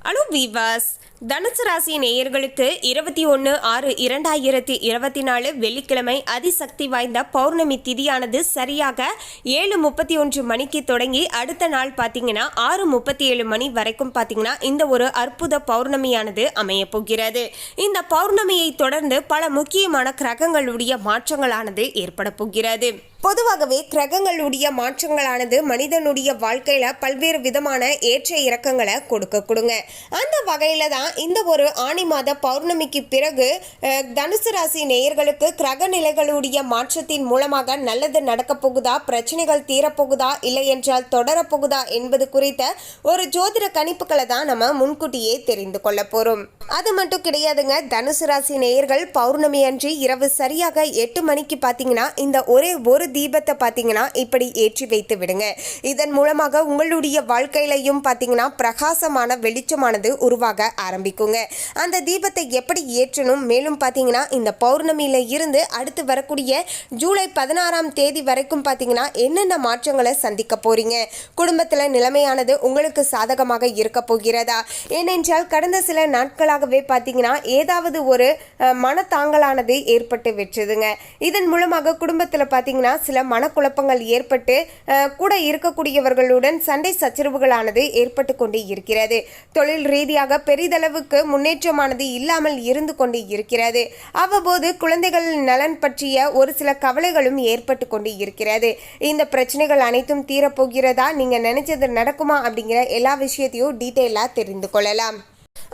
Hello viewers, தனுசு ராசி நேயர்களுக்கு 21/6/2024 வெள்ளிக்கிழமை அதிசக்தி வாய்ந்த பௌர்ணமி திதியானது சரியாக 7:31 மணிக்கு தொடங்கி அடுத்த நாள் பார்த்தீங்கன்னா 6:37 மணி வரைக்கும் பார்த்தீங்கன்னா இந்த ஒரு அற்புத பௌர்ணமியானது அமைய போகிறது. இந்த பௌர்ணமியை தொடர்ந்து பல முக்கியமான கிரகங்களுடைய மாற்றங்களானது ஏற்பட போகிறது. பொதுவாகவே கிரகங்களுடைய மாற்றங்களானது மனிதனுடைய வாழ்க்கையில பல்வேறு விதமான ஏற்ற இறக்கங்களை கொடுங்க. அந்த வகையில தான் இந்த ஒரு ஆனி மாத பௌர்ணமிக்கு பிறகு தனுசு ராசி நேயர்களுக்கு கிரக நிலைகளுடைய மாற்றத்தின் மூலமாக நல்லது நடக்க போகுதா, பிரச்சனைகள் தீரப்போகுதா, இல்லை என்றால் தொடரப்போகுதா என்பது குறித்த ஒரு ஜோதிட கணிப்புகளை தான் நம்ம முன்கூட்டியே தெரிந்து கொள்ள போறோம். அது மட்டும் கிடையாதுங்க. தனுசு ராசி நேயர்கள் பௌர்ணமி அன்று இரவு சரியாக 8 மணிக்கு பார்த்தீங்கன்னா இந்த ஒரே ஒரு தீபத்தை பார்த்தீங்கன்னா இப்படி ஏற்றி வைத்து விடுங்க. இதன் மூலமாக உங்களுடைய வாழ்க்கையிலையும் பார்த்தீங்கன்னா பிரகாசமான வெளிச்சமானது உருவாக ஆரம்பிக்குங்க. அந்த தீபத்தை எப்படி ஏற்றணும், மேலும் பார்த்தீங்கன்னா இந்த பௌர்ணமியில இருந்து அடுத்து வரக்கூடிய ஜூலை 16ஆம் தேதி வரைக்கும் பார்த்தீங்கன்னா என்னென்ன மாற்றங்களை சந்திக்க போறீங்க, குடும்பத்தில் நிலைமையானது உங்களுக்கு சாதகமாக இருக்க போகிறதா, ஏனென்றால் கடந்த சில நாட்களாகவே பார்த்தீங்கன்னா ஏதாவது ஒரு மனத்தாங்கலானது ஏற்பட்டு விட்டுதுங்க. இதன் மூலமாக குடும்பத்தில் பார்த்தீங்கன்னா சில மனக்குழப்பங்கள் ஏற்பட்டு கூட இருக்கக்கூடியவர்களுடன் சண்டை சச்சரவுகளானது ஏற்பட்டு கொண்டு இருக்கிறது. தொழில் ரீதியாக பெரிதளவுக்கு முன்னேற்றமானது இல்லாமல் இருந்து கொண்டு இருக்கிறது. அவ்வப்போது குழந்தைகள் நலன் பற்றிய ஒரு சில கவலைகளும் ஏற்பட்டு கொண்டு இருக்கிறது. இந்த பிரச்சனைகள் அனைத்தும் தீரப்போகிறதா, நீங்க நினைச்சது நடக்குமா அப்படிங்கிற எல்லா விஷயத்தையும் டீட்டெயிலா தெரிந்து கொள்ளலாம்.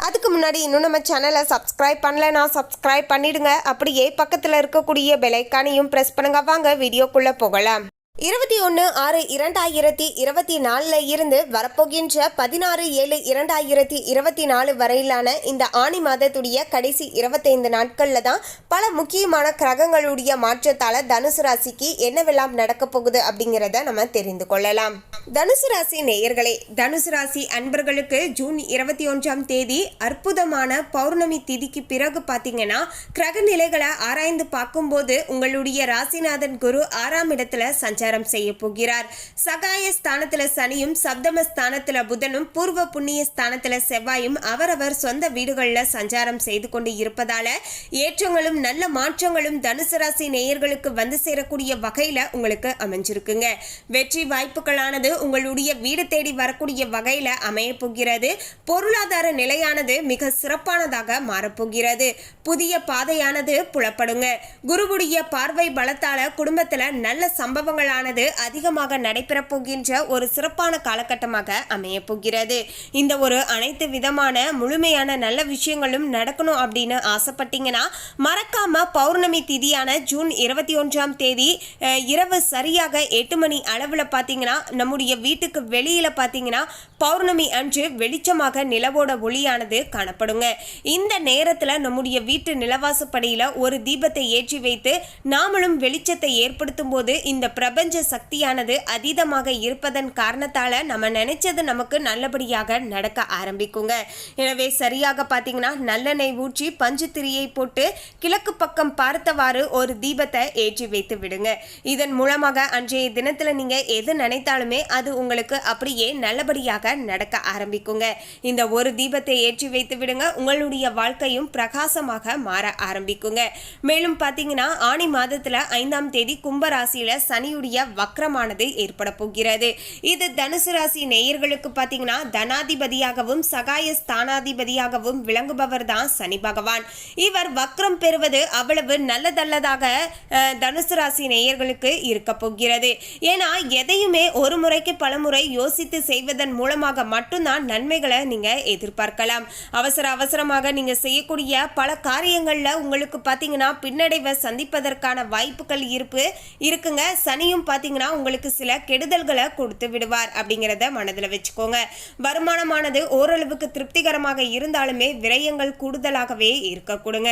அதுக்கு முன்னாடி இன்னும் நம்ம சேனலை சப்ஸ்கிரைப் பண்ணலன்னா சப்ஸ்கிரைப் பண்ணிடுங்க. அப்படியே பக்கத்தில் இருக்கக்கூடிய பெல் ஐகானையும் ப்ரெஸ் பண்ணுங்க. வாங்க வீடியோக்குள்ள போகலாம். 21/6/2024 இருந்து வரப்போகின்ற 16/7/2024 வரையிலான இந்த ஆனி மாதத்துடைய கடைசி 25 நாட்கள்ல தான் பல முக்கியமான கிரகங்களுடைய மாற்றத்தால தனுசு ராசிக்கு என்னவெல்லாம் நடக்க போகுது அப்படிங்கிறத நம்ம தெரிந்து கொள்ளலாம். தனுசு ராசி நேயர்களே, தனுசு ராசி அன்பர்களுக்கு ஜூன் 21ஆம் தேதி அற்புதமான பௌர்ணமி திதிக்கு பிறகு பார்த்தீங்கன்னா கிரக நிலைகளை ஆராய்ந்து பார்க்கும்போது உங்களுடைய ராசிநாதன் குரு 6ஆம் இடத்துல சஞ்சாரம் செய்ய போகிறார். சகாய ஸ்தானத்துல சனியும், சப்தம ஸ்தானத்துல புதனும், பூர்வ புண்ணிய ஸ்தானத்துல செவ்வாயும் அவரவர் சொந்த வீடுகள்ல சஞ்சாரம் செய்து கொண்டு இருப்பதால ஏற்றங்களும் நல்ல மாற்றங்களும் தனுசு ராசி நேயர்களுக்கு வந்து சேரக்கூடிய வகையில உங்களுக்கு அமைஞ்சிருக்குங்க. வெற்றி வாய்ப்புகளானது உங்களுடைய வீடு தேடி வரக்கூடிய வகையில அமைய போகிறது. பொருளாதார நிலையானது மிக சிறப்பானதாக மாறப்போகிறது. புதிய பாதையானது புலப்படுங்க. குருவுடைய பார்வை பலத்தால குடும்பத்துல நல்ல சம்பவங்களான அதிகமாக நடைபெற போகின்ற ஒரு சிறப்பான காலகட்டமாக அமைய போகிறது. இந்த ஒரு அனைத்து விதமான முழுமையான நல்ல விஷயங்களும் நடக்கணும் அப்படின்னு ஆசைப்பட்டீங்கன்னா மறக்காம பௌர்ணமி திதியான ஜூன் 21ஆம் தேதி இரவு சரியாக 8 மணி அளவில் பார்த்தீங்கன்னா நம்முடைய வீட்டுக்கு வெளியில பார்த்தீங்கன்னா பௌர்ணமி அன்று வெளிச்சமாக நிலவோட ஒளியானது காணப்படுங்க. இந்த நேரத்தில் நம்முடைய வீட்டு நிலவாசப்படியில் ஒரு தீபத்தை ஏற்றி வைத்து நாமளும் வெளிச்சத்தை ஏற்படுத்தும் போது இந்த பிரபஞ்ச சக்தியானது அதீதமாக இருப்பதன் காரணத்தால நம்ம நினைச்சது நமக்கு நல்லபடியாக நடக்க ஆரம்பிக்குங்க. எனவே சரியாக பார்த்தீங்கன்னா நல்லெண்ணெய் ஊற்றி பஞ்சு திரியை போட்டு கிழக்கு பக்கம் பார்த்தவாறு ஒரு தீபத்தை ஏற்றி வைத்து விடுங்க. இதன் மூலமாக அன்றைய தினத்தில் நீங்க எது நினைத்தாலுமே அது உங்களுக்கு அப்படியே நல்லபடியாக நடக்க ஆரம்பிக்குங்க. இந்த ஒரு தீபத்தை ஏற்றி வைத்து விடுங்க, உங்களுடைய வாழ்க்கையும் பிரகாசமாக மாற ஆரம்பிக்குங்க. மேலும் பார்த்தீங்கன்னா ஆனி மாதத்துல 5ஆம் தேதி கும்பராசியில சனியுடைய வக்ரமானது ஏற்பட போகிறது. இது தனுசு ராசி நேயர்களுக்கு பார்த்தீங்கன்னா தனாதிபதியாகவும் சகாய ஸ்தானாதிபதியாகவும் விளங்குபவர் தான் சனி பகவான். இவர் வக்ரம் பெறுவது அவ்வளவு நல்லதல்லதாக தனுசு ராசி நேயர்களுக்கு இருக்க போகிறது. ஏன்னா எதையுமே ஒரு முறைக்கு பலமுறை யோசித்து செய்வதன் மூலமாக மட்டும்தான் நன்மைகளை நீங்க எதிர்பார்க்கலாம். அவசரமாக நீங்க செய்யக்கூடிய பல காரியங்கள்ல உங்களுக்கு பார்த்தீங்கன்னா பின்னடைவை சந்திப்பதற்கான வாய்ப்புகள் இருக்குங்க. சனியும் பார்த்தீங்கன்னா உங்களுக்கு சில கெடுதல்களை கொடுத்து விடுவார் அப்படிங்கிறத மனதில் வச்சுக்கோங்க. வருமானமானது ஓரளவுக்கு திருப்திகரமாக இருந்தாலுமே விரயங்கள் கூடுதலாகவே இருக்கக்கூடுங்க.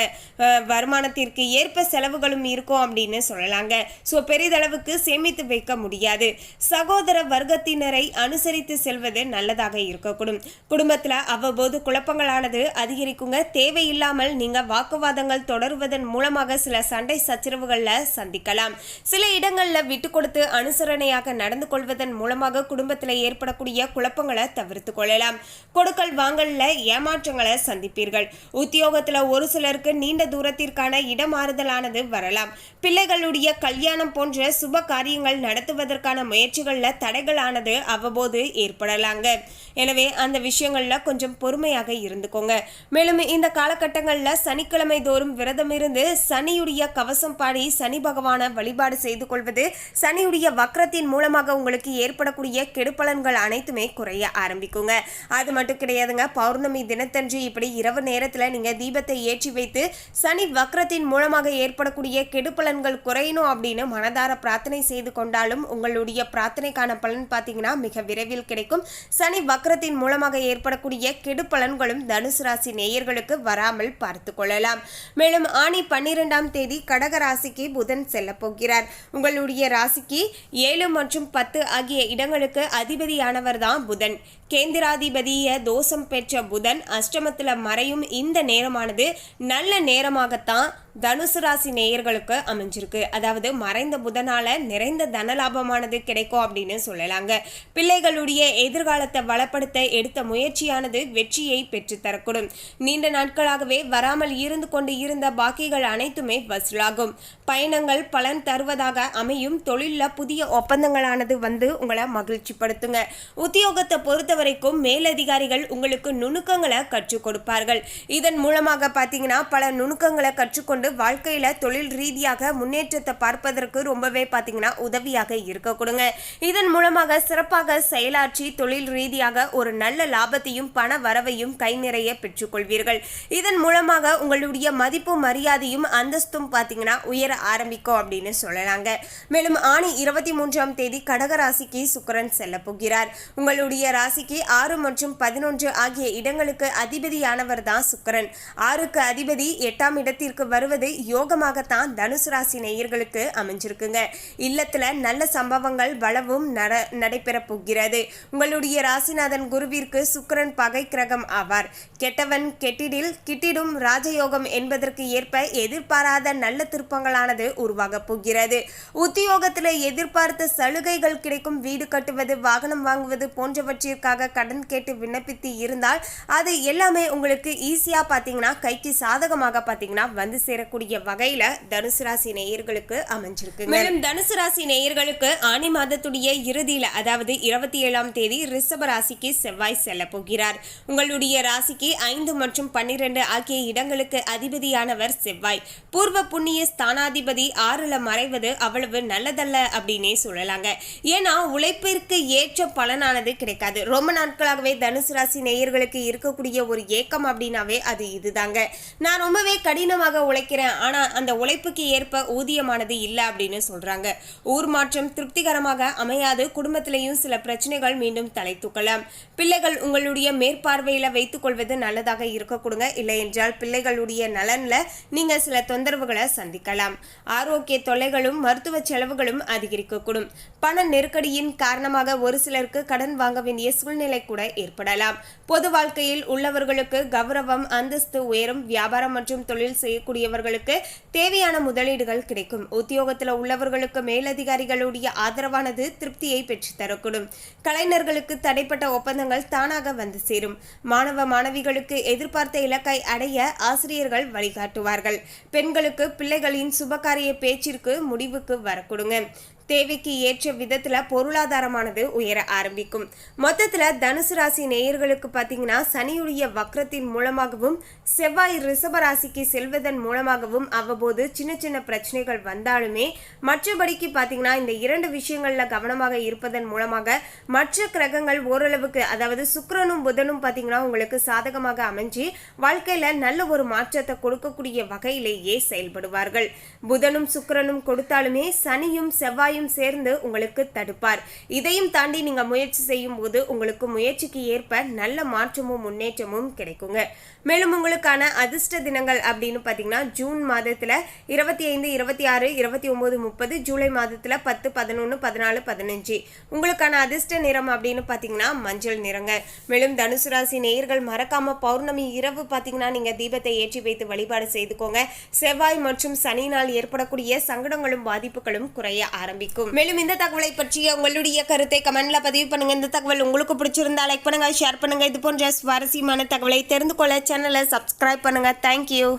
வருமானத்திற்கு ஏற்ப செலவுகளும் இருக்கும் அப்படின்னு சொல்லலாங்க. ஸோ பெரிதளவுக்கு சேமித்து வைக்க முடியாது. சகோதர வர்க்கத்தினரை அனுசரித்து செல்வது நல்லதாக இருக்கக்கூடும். குடும்பத்தில் அவ்வப்போது குழப்பங்களானது அதிகரிக்குங்க. தேவையில்லாமல் நீங்க வாக்குவாதங்கள் தொடருவதன் மூலமாக சில சண்டை சச்சரவுகளில் சந்திக்கலாம். சில இடங்களில் விட்டு கொடுத்து அனுசரணையாக நடந்து கொள்வதன் மூலமாக குடும்பத்தில் ஏற்படக்கூடிய குழப்பங்களை தவிர்த்து கொள்ளலாம். கொடுக்கல் வாங்கல்ல ஏமாற்றங்களை சந்திப்பீர்கள். உத்தியோகத்தில் ஒரு சிலருக்கு நீண்ட தூரத்திற்கான இடமாறுதலானது வரலாம். பிள்ளைகளுடைய கல்யாணம் போன்ற சுப காரியங்கள் நடத்துவதற்கான முயற்சிகளில் தடைகளானது அவ்வப்போது ஏற்படலாங்க. எனவே அந்த விஷயங்கள்ல கொஞ்சம் பொறுமையாக இருந்துக்கோங்க. மேலும் இந்த காலகட்டங்களில் சனிக்கிழமை தோறும் விரதம் இருந்து சனியுடைய கவசம் பாடி சனி பகவான வழிபாடு செய்து கொள்வது சனியுடைய வக்ரத்தின் மூலமாக உங்களுக்கு ஏற்படக்கூடிய கெடுபலன்கள் அனைத்துமே குறைய ஆரம்பிக்குங்க. அது மட்டும் கிடையாதுங்க, பௌர்ணமி தினத்தன்று இப்படி இரவு நேரத்தில் நீங்க தீபத்தை ஏற்றி வைத்து சனி வக்ரத்தின் மூலமாக ஏற்படக்கூடிய கெடுபலன்கள் குறையணும் அப்படின்னு மனதார பிரார்த்தனை செய்து கொண்டாலும் உங்களுடைய பிரார்த்தனைக்கான பலன் பார்த்தீங்கன்னா மிக விரைவில் கிடைக்கும். சனி வக்ரத்தின் மூலமாக ஏற்படக்கூடிய கெடுபலன்களும் தனுசு ராசி நேயர்களுக்கு வராமல் பார்த்து கொள்ளலாம். மேலும் ஆனி 12ஆம் தேதி கடக ராசிக்கு புதன் செல்ல போகிறார். உங்களுடைய ராசிக்கு 7 மற்றும் 10 ஆகிய இடங்களுக்கு அதிபதியானவர் தான் புதன். கேந்திராதிபதிய தோஷம் பெற்ற புதன் அஷ்டமத்தில் மறையும் இந்த நேரமானது நல்ல நேரமாகத்தான் தனுசு ராசி நேயர்களுக்கு அமைஞ்சிருக்கு. அதாவது மறைந்த புதனால நிறைந்த தனலாபமானது கிடைக்கும் அப்படின்னு சொல்லலாங்க. பிள்ளைகளுடைய எதிர்காலத்தை வளப்படுத்த எடுத்த முயற்சியானது வெற்றியை பெற்றுத்தரக்கூடும். நீண்ட நாட்களாகவே வராமல் இருந்து கொண்டு இருந்த பாக்கிகள் அனைத்துமே வசூலாகும். பயணங்கள் பலன் தருவதாக அமையும். தொழிலில் புதிய ஒப்பந்தங்களானது வந்து உங்களை மகிழ்ச்சிப்படுத்துங்க. உத்தியோகத்தை பொறுத்த வரைக்கும் மேலதிகாரிகள் உங்களுக்கு நுணுக்கங்களை கற்றுக் கொடுப்பார்கள். இதன் மூலமாக பார்த்தீங்கன்னா பல நுணுக்கங்களை கற்றுக்கொண்டு வாழ்க்கையில தொழில் ரீதியாக முன்னேற்றத்தை பார்ப்பதற்கு ரொம்பவே பார்த்தீங்கன்னா உதவியாக இருக்க கொடுங்க. இதன் மூலமாக சிறப்பாக செயலாற்றி தொழில் ரீதியாக ஒரு நல்ல லாபத்தையும் பண வரவையும் கை நிறைய பெற்றுக்கொள்வீர்கள். இதன் மூலமாக உங்களுடைய மதிப்பு மரியாதையும் அந்தஸ்தும் பார்த்தீங்கன்னா உயர ஆரம்பிக்கும் அப்படின்னு சொல்லலாங்க. மேலும் ஆனி 23ஆம் தேதி கடகராசிக்கு சுக்கிரன் செல்ல போகிறார். உங்களுடைய ராசிக்கு 6 மற்றும் 11 ஆகிய இடங்களுக்கு அதிபதியானவர் தான் சுக்கிரன். 6க்கு அதிபதி 8ஆம் இடத்திற்கு வருவது யோகமாகத்தான் தனுசு ராசி நேயர்களுக்கு அமைஞ்சிருக்குங்க. இல்லத்துல நல்ல சம்பவங்கள் பலவும் நடைபெற போகிறது. உங்களுடைய ராசிநாதன் குருவிற்கு சுக்கிரன் பகை கிரகம் ஆவார். கெட்டவன் கெட்டிடில் கிட்டிடும் ராஜயோகம் என்பதற்கு ஏற்ப எதிர்பாராத நல்ல திருப்பங்களானது உருவாக போகிறது. உத்தியோகத்தில் எதிர்பார்த்த சலுகைகள் கிடைக்கும். வீடு கட்டுவது, வாகனம் வாங்குவது போன்றவற்றிற்காக கடன் கேட்டு விண்ணப்பித்து இருந்தால் அது எல்லாமே உங்களுக்கு ஈஸியா பாத்தீங்கன்னா கைக்கு சாதகமாக பாத்தீங்கன்னா வந்து சேரக்கூடிய வகையில தனுசு ராசி நேயர்களுக்கு அமைஞ்சிருக்கு. மேலும் தனுசு ராசி நேயர்களுக்கு ஆனி மாதத்துடைய இறுதியில அதாவது 27ஆம் தேதி ரிஷப ராசிக்கு செவ்வாய் செல்ல போகிறார். உங்களுடைய ராசிக்கு 5 மற்றும் 12 ஆகிய இடங்களுக்கு அதிபதியானவர் செவ்வாய். பூர்வ புண்ணிய ஸ்தானாதிபதி 6ல மறைவது அவ்வளவு நல்லதல்ல அப்படின்னே சொல்லலாங்க. ஏன்னா உழைப்பிற்கு ஏற்ற பலனானது கிடைக்காது. ரொம்ப நாட்களாகவே தனுசு ராசி நேயர்களுக்கு இருக்கக்கூடிய ஒரு ஏக்கம் அப்படின்னாவே அது இதுதாங்க. நான் ரொம்பவே கடினமாக உழைக்கிறேன், ஆனா அந்த உழைப்புக்கு ஏற்ப ஊதியமானது இல்லை அப்படின்னு சொல்றாங்க. ஊர் மாற்றம் திருப்திகரமாக அமையாது. குடும்பத்திலையும் சில பிரச்சனைகள் மீண்டும் தலை தூக்கலாம். பிள்ளைகள் உங்களுடைய மேற்பார்வையில வைத்துக் கொள்வது நல்லதாக இருக்க கொடுங்க. இல்லை என்றால் பிள்ளைகளுடைய நலன்ல நீங்க சில தொந்தரவுகளை சந்திக்கலாம். ஆரோக்கிய தொல்லைகளும் மருத்துவ செலவுகளும் அதிகரிக்கக்கூடும். பண நெருக்கடியின் காரணமாக ஒரு சிலருக்கு கடன் வாங்க வேண்டிய சூழ்நிலை கூட ஏற்படலாம். பொது வாழ்க்கையில் உள்ளவர்களுக்கு கௌரவம் அந்தஸ்து உயரும். வியாபாரம் மற்றும் தொழில் செய்யக்கூடியவர்களுக்கு தேவையான முதலீடுகள் கிடைக்கும். உத்தியோகத்தில் உள்ளவர்களுக்கு மேலதிகாரிகளுடைய ஆதரவானது திருப்தியை பெற்று தரக்கூடும். கலைஞர்களுக்கு தடைப்பட்ட ஒப்பந்தங்கள் தானாக வந்து சேரும். மாணவ மாணவிகளுக்கு எதிர்பார்த்த இலக்கை அடைய ஆசிரியர்கள் வழிகாட்டுவார்கள். பெண்களுக்கு பிள்ளைகளின் சுபகாரிய பேச்சிற்கு முடிவுக்கு வரக்கூடுங்க. தேவைக்கு ஏற்ற விதத்துல பொருளாதாரமானது உயர ஆரம்பிக்கும். மொத்தத்துல தனுசு ராசி நேயர்களுக்கு பாத்தீங்கன்னா சனியுடைய வக்ரத்தின் மூலமாகவும் செவ்வாய் ரிஷப ராசிக்கு செல்வதன் மூலமாகவும் அவ்வப்போது சின்ன சின்ன பிரச்சனைகள் வந்தாலுமே மற்றபடிக்கு பாத்தீங்கன்னா இந்த 2 விஷயங்கள்ல கவனமாக இருப்பதன் மூலமாக மற்ற கிரகங்கள் ஓரளவுக்கு அதாவது சுக்கிரனும் புதனும் பாத்தீங்கன்னா உங்களுக்கு சாதகமாக அமைஞ்சு வாழ்க்கையில நல்ல ஒரு மாற்றத்தை கொடுக்கக்கூடிய வகையிலேயே செயல்படுவார்கள். புதனும் சுக்கிரனும் கொடுத்தாலுமே சனியும் செவ்வாயும் சேர்ந்து உங்களுக்கு தடுப்பார். இதையும் தாண்டி நீங்க முயற்சி செய்யும் போது உங்களுக்கு முயற்சிக்கு ஏற்ப நல்ல மாற்றமும் முன்னேற்றமும் கிடைக்குங்க. மேலும் உங்களுக்கான அதிர்ஷ்ட தினங்கள் அப்படின்னு பாத்தீங்கன்னா ஜூன் மாதத்துல 25, 26, 29, 30, ஜூலை மாதத்துல 10, 11, 14, 15. உங்களுக்கான அதிர்ஷ்ட நிறம் அப்படின்னு பாத்தீங்கன்னா மஞ்சள் நிறங்க. மேலும் தனுசு ராசி நேயர்கள் மறக்காம பௌர்ணமி இரவு பாத்தீங்கன்னா நீங்க தீபத்தை ஏற்றி வைத்து வழிபாடு செய்துக்கோங்க. செவ்வாய் மற்றும் சனியினால் ஏற்படக்கூடிய சங்கடங்களும் பாதிப்புகளும் குறைய ஆரம்பிக்கும். தெரிவிக்கும். மேலும் இந்த தகவலை பற்றிய உங்களுடைய கருத்தை கமெண்ட்ல பதிவு பண்ணுங்க. இந்த தகவல் உங்களுக்கு பிடிச்சிருந்தா லைக் பண்ணுங்க, ஷேர் பண்ணுங்க. இது போன்ற சுவாரஸ்யமான தகவலை தெரிந்து கொள்ள சேனலை சப்ஸ்கிரைப் பண்ணுங்க. தேங்க்யூ.